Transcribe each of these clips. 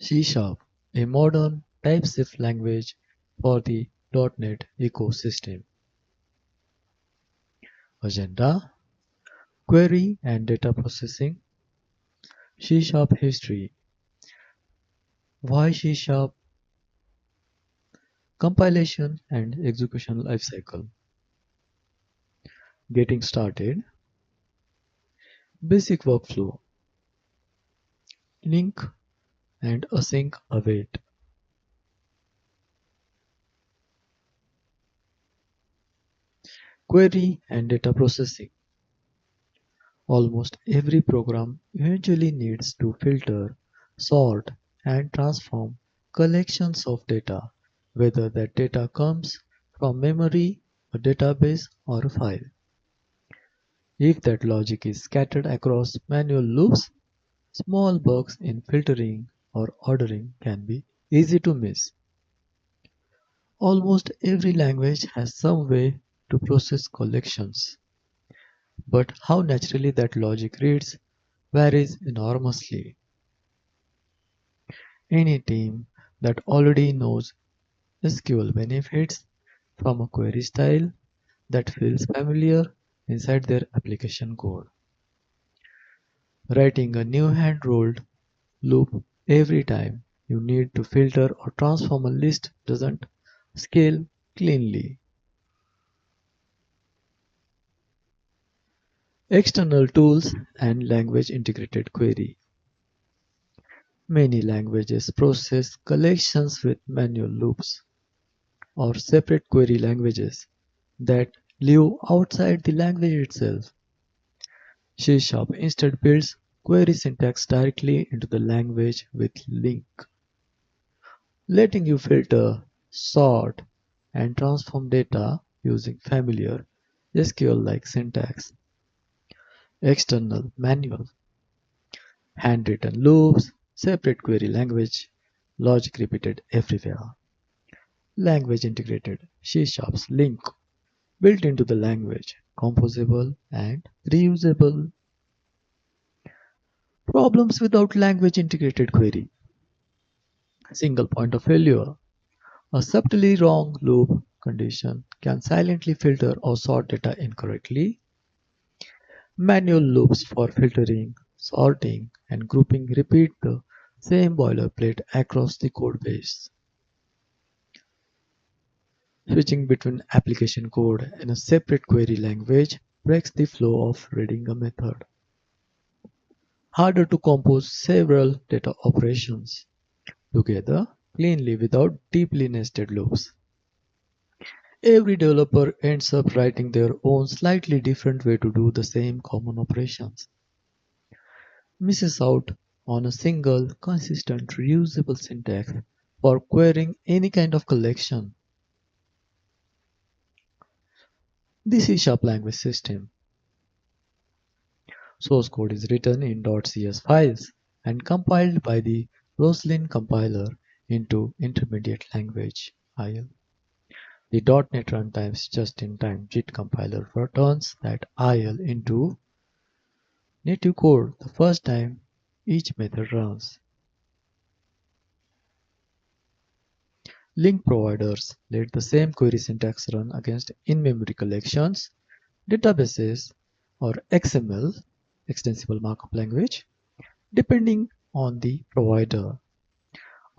C#, a modern TypeScript language for the .NET ecosystem. Agenda: Query and data processing. C# history. Why C#? Compilation and execution lifecycle. Getting started. Basic workflow. Link and async await. Query and data processing. Almost every program eventually needs to filter, sort, and transform collections of data, whether that data comes from memory, a database, or a file. If that logic is scattered across manual loops, small bugs in filtering or ordering can be easy to miss. Almost every language has some way to process collections, but how naturally that logic reads varies enormously. Any team that already knows SQL benefits from a query style that feels familiar inside their application code. Writing a new hand-rolled loop every time you need to filter or transform a list doesn't scale cleanly. External tools and language integrated query. Many languages process collections with manual loops or separate query languages that live outside the language itself. C# instead builds query syntax directly into the language with link, letting you filter, sort, and transform data using familiar SQL-like syntax. External manual, handwritten loops, separate query language, logic repeated everywhere. Language integrated C#'s link built into the language, composable and reusable. Problems without language integrated query. Single point of failure. A subtly wrong loop condition can silently filter or sort data incorrectly. Manual loops for filtering, sorting, and grouping repeat the same boilerplate across the code base. Switching between application code and a separate query language breaks the flow of reading a method. Harder to compose several data operations together cleanly without deeply nested loops. Every developer ends up writing their own slightly different way to do the same common operations. Misses out on a single, consistent, reusable syntax for querying any kind of collection. The C# language system. Source code is written in .cs files and compiled by the Roslyn compiler into intermediate language (IL). The .NET Runtime's just-in-time JIT compiler turns that IL into native code the first time each method runs. Link providers let the same query syntax run against in-memory collections, databases, or XML (extensible markup language), depending on the provider.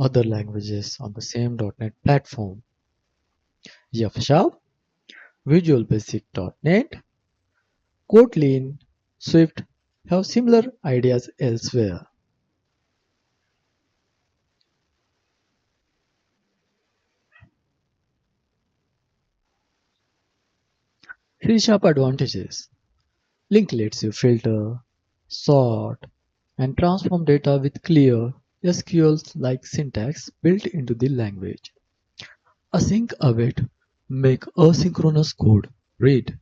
Other languages on the same .NET platform: F#, Visual Basic .NET, Kotlin, Swift have similar ideas elsewhere. C# advantages: Link lets you filter, sort, and transform data with clear SQL-like syntax built into the language. Async await make asynchronous code read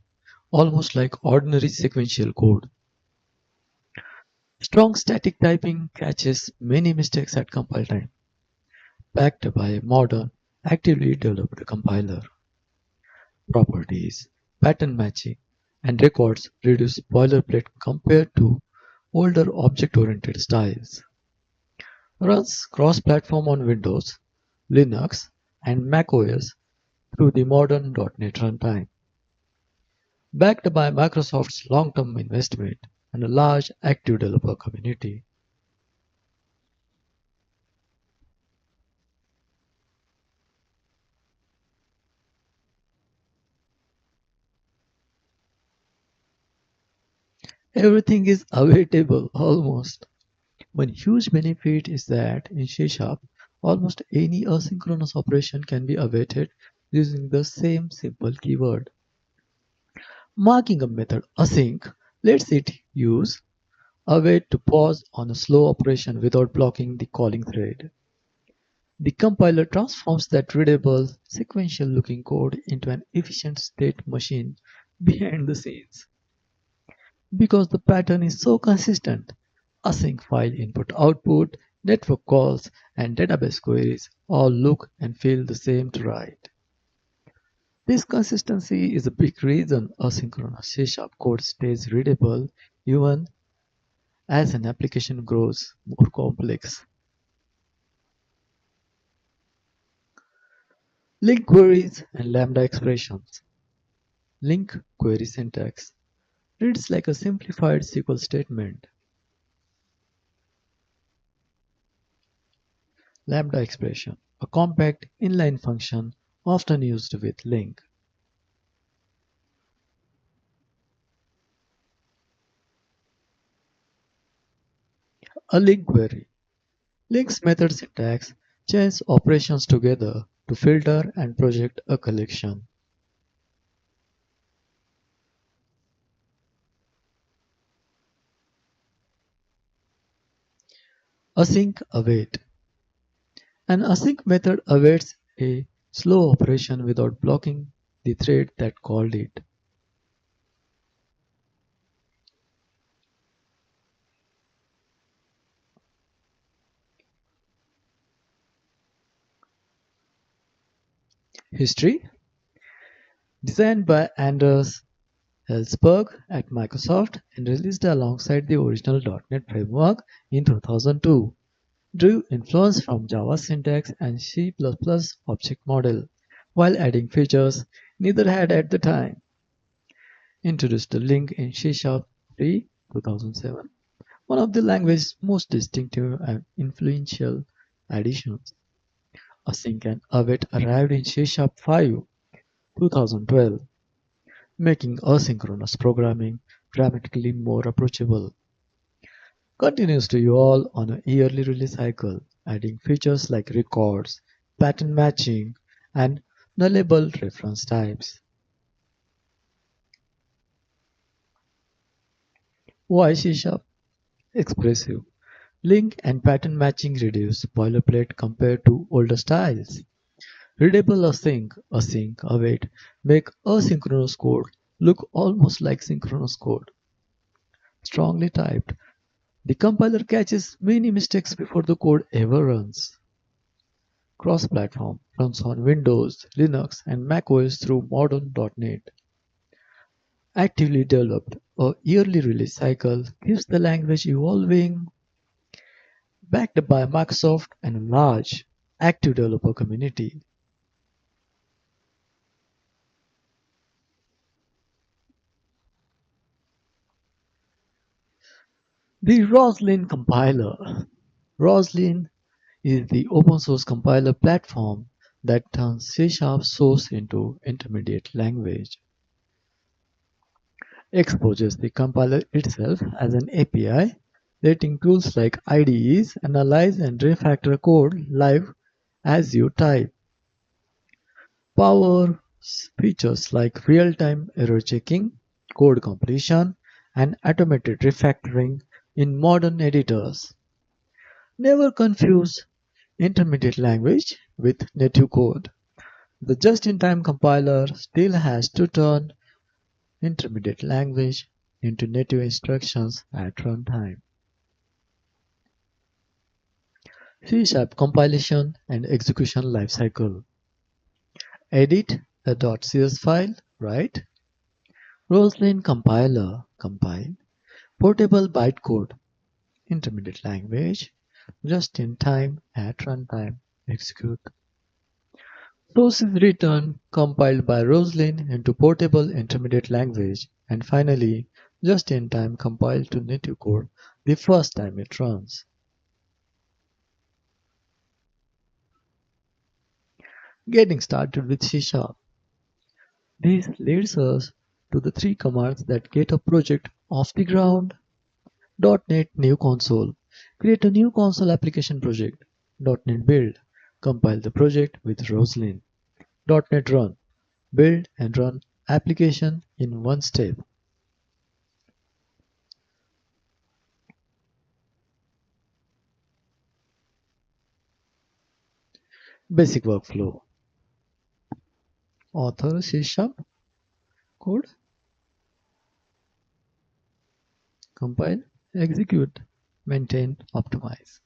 almost like ordinary sequential code. Strong static typing catches many mistakes at compile time, backed by a modern, actively developed compiler. Properties, pattern matching, and records reduce boilerplate compared to older object-oriented styles. runs cross-platform on Windows, Linux, and macOS through the modern .NET runtime. Backed by Microsoft's long-term investment and a large active developer community, everything is available almost. One huge benefit is that in C Sharp, almost any asynchronous operation can be awaited using the same simple keyword. Marking a method async lets it use await to pause on a slow operation without blocking the calling thread. The compiler transforms that readable, sequential-looking code into an efficient state machine behind the scenes. Because the pattern is so consistent, async file input-output, network calls, and database queries all look and feel the same to write. This consistency is a big reason asynchronous C# code stays readable even as an application grows more complex. Link queries and lambda expressions. Link query syntax reads like a simplified SQL statement. Lambda expression, a compact inline function often used with link. A link query. Links method syntax chains operations together to filter and project a collection. Async await. An async method awaits a slow operation without blocking the thread that called it. History, designed by Anders Ellsberg at Microsoft and released alongside the original .NET framework in 2002, drew influence from Java syntax and C++ object model, while adding features neither had at the time. Introduced the link in C# 3 2007, one of the language's most distinctive and influential additions. Async and await arrived in C# 5 2012, making asynchronous programming dramatically more approachable. Continues to evolve on a yearly release cycle, adding features like records, pattern matching, and nullable reference types. Why C Sharp? Expressive. Link and pattern matching reduce boilerplate compared to older styles. Readable async, await, make asynchronous code look almost like synchronous code. Strongly typed. The compiler catches many mistakes before the code ever runs. Cross-platform, runs on Windows, Linux, and macOS through modern .NET. Actively developed, a yearly release cycle keeps the language evolving, backed by Microsoft and a large, active developer community. The Roslyn compiler. Roslyn is the open source compiler platform that turns C# source into intermediate language, exposes the compiler itself as an API, letting tools like IDEs analyze and refactor code live as you type. Power features like real-time error checking, code completion, and automated refactoring in modern editors. Never confuse intermediate language with native code. The just-in-time compiler still has to turn intermediate language into native instructions at runtime. C# compilation and execution lifecycle. Edit the .cs file, write. Roslyn compiler, compile. Portable bytecode, intermediate language. just in time at runtime. Execute. Source is written, compiled by Roslyn into portable intermediate language, and finally, just in time compiled to native code the first time it runs. Getting started with C#. This leads us to the three commands that get a project off the ground. .NET New Console. Create a new console application project. .NET Build. Compile the project with Roslyn. .NET Run. Build and run application in one step. Basic workflow. Author C# code. Compile. Execute. Maintain. Optimize.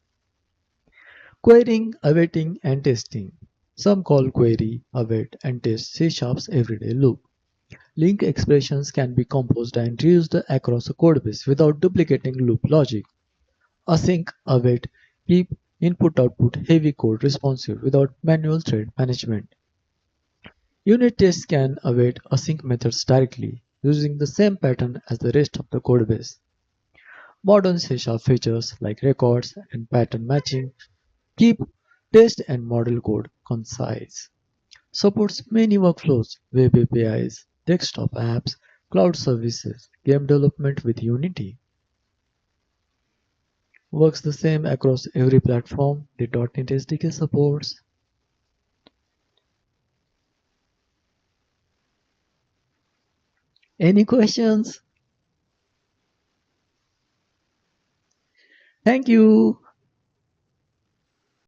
Querying, awaiting, and testing. Some call query, await, and test C#'s everyday loop. Link expressions can be composed and reused across a codebase without duplicating loop logic. Async, await, keep input-output heavy code responsive without manual thread management. Unit tests can await async methods directly, using the same pattern as the rest of the codebase. Modern C# features like records and pattern matching keep test and model code concise. Supports many workflows, web APIs, desktop apps, cloud services, game development with Unity. Works the same across every platform the .NET SDK supports. Any questions? Thank you.